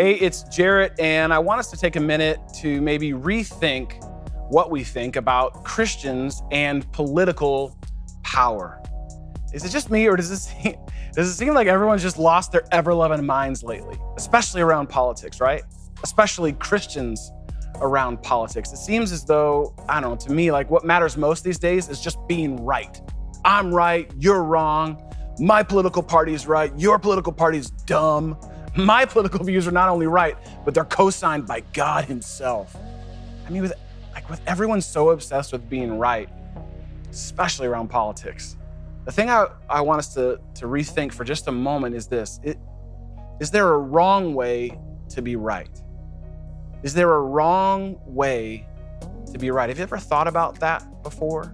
Hey, it's Jarrett, and I want us to take a minute to maybe rethink what we think about Christians and political power. Is it just me, or does it seem like everyone's just lost their ever-loving minds lately, especially around politics, right? Especially Christians around politics. It seems as though, I don't know, to me, like what matters most these days is just being right. I'm right, you're wrong. My political party is right, your political party is dumb. My political views are not only right, but they're co-signed by God himself. I mean, with everyone so obsessed with being right, especially around politics, the thing I want us to rethink for just a moment is this. Is there a wrong way to be right? Is there a wrong way to be right? Have you ever thought about that before?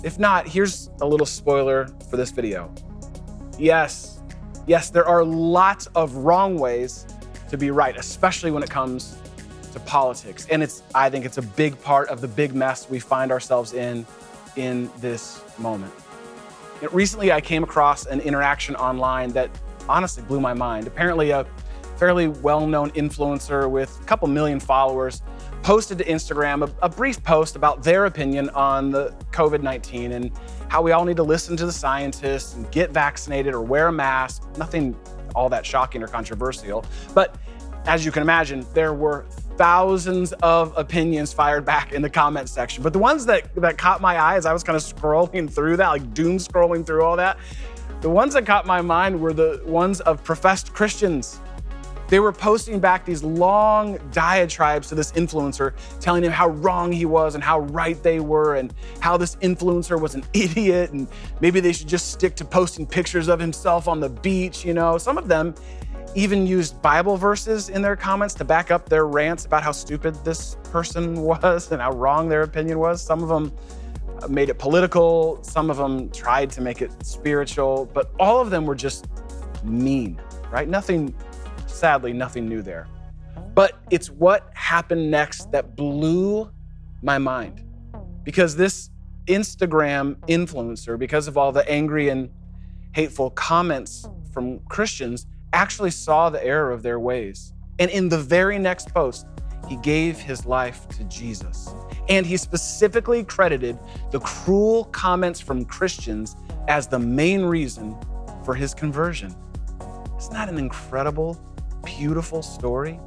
If not, here's a little spoiler for this video. Yes, there are lots of wrong ways to be right, especially when it comes to politics. And I think it's a big part of the big mess we find ourselves in this moment. Recently, I came across an interaction online that honestly blew my mind. Apparently, a fairly well-known influencer with a couple million followers posted to Instagram a brief post about their opinion on the COVID-19 and how we all need to listen to the scientists and get vaccinated or wear a mask. Nothing all that shocking or controversial. But as you can imagine, there were thousands of opinions fired back in the comment section. But the ones that caught my eye as I was kind of scrolling through that, like doom scrolling through all that, the ones that caught my mind were the ones of professed Christians. They were posting back these long diatribes to this influencer, telling him how wrong he was and how right they were and how this influencer was an idiot and maybe they should just stick to posting pictures of himself on the beach, you know. Some of them even used Bible verses in their comments to back up their rants about how stupid this person was and how wrong their opinion was. Some of them made it political. Some of them tried to make it spiritual, but all of them were just mean, right? Sadly, nothing new there. But it's what happened next that blew my mind. Because this Instagram influencer, because of all the angry and hateful comments from Christians, actually saw the error of their ways. And in the very next post, he gave his life to Jesus. And he specifically credited the cruel comments from Christians as the main reason for his conversion. Isn't that an incredible, beautiful story?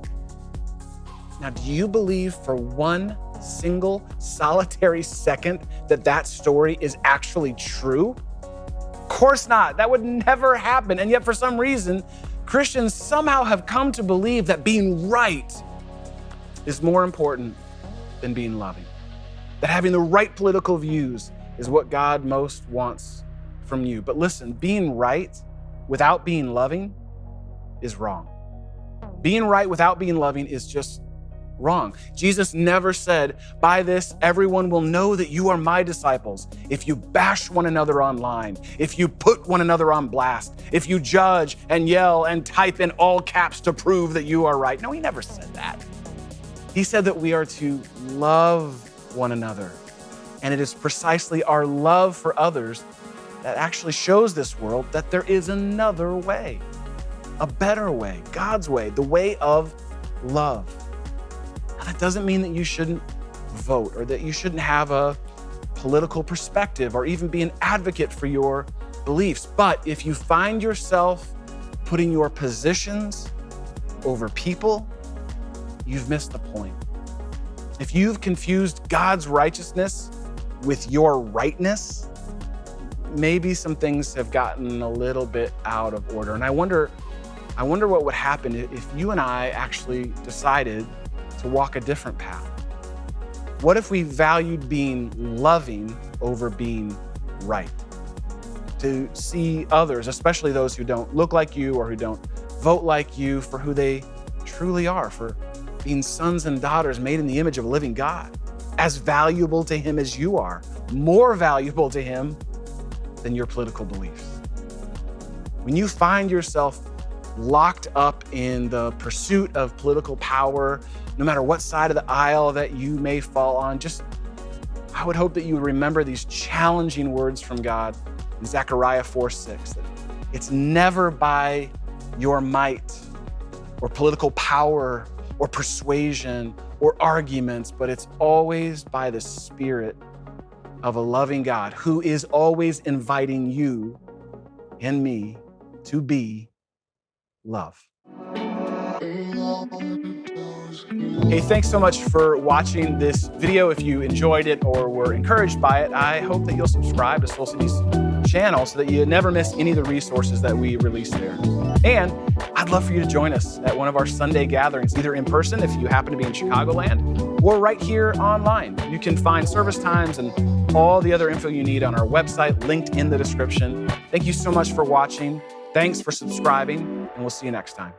Now, do you believe for one single solitary second that story is actually true? Of course not. That would never happen. And yet, for some reason, Christians somehow have come to believe that being right is more important than being loving. That having the right political views is what God most wants from you. But listen, being right without being loving is wrong. Being right without being loving is just wrong. Jesus never said, "By this, everyone will know that you are my disciples if you bash one another online, if you put one another on blast, if you judge and yell and type in all caps to prove that you are right." No, he never said that. He said that we are to love one another. And it is precisely our love for others that actually shows this world that there is another way, a better way, God's way, the way of love. That doesn't mean that you shouldn't vote or that you shouldn't have a political perspective or even be an advocate for your beliefs. But if you find yourself putting your positions over people, you've missed the point. If you've confused God's righteousness with your rightness, maybe some things have gotten a little bit out of order. And I wonder what would happen if you and I actually decided to walk a different path. What if we valued being loving over being right? To see others, especially those who don't look like you or who don't vote like you, for who they truly are, for being sons and daughters made in the image of a living God, as valuable to him as you are, more valuable to him than your political beliefs. When you find yourself locked up in the pursuit of political power, no matter what side of the aisle that you may fall on, I would hope that you would remember these challenging words from God in Zechariah 4:6, that it's never by your might or political power or persuasion or arguments, but it's always by the Spirit of a loving God who is always inviting you and me to be love. Hey, thanks so much for watching this video. If you enjoyed it or were encouraged by it, I hope that you'll subscribe to Soul City's channel so that you never miss any of the resources that we release there. And I'd love for you to join us at one of our Sunday gatherings, either in person if you happen to be in Chicagoland, or right here online. You can find service times and all the other info you need on our website, linked in the description. Thank you so much for watching. Thanks for subscribing, and we'll see you next time.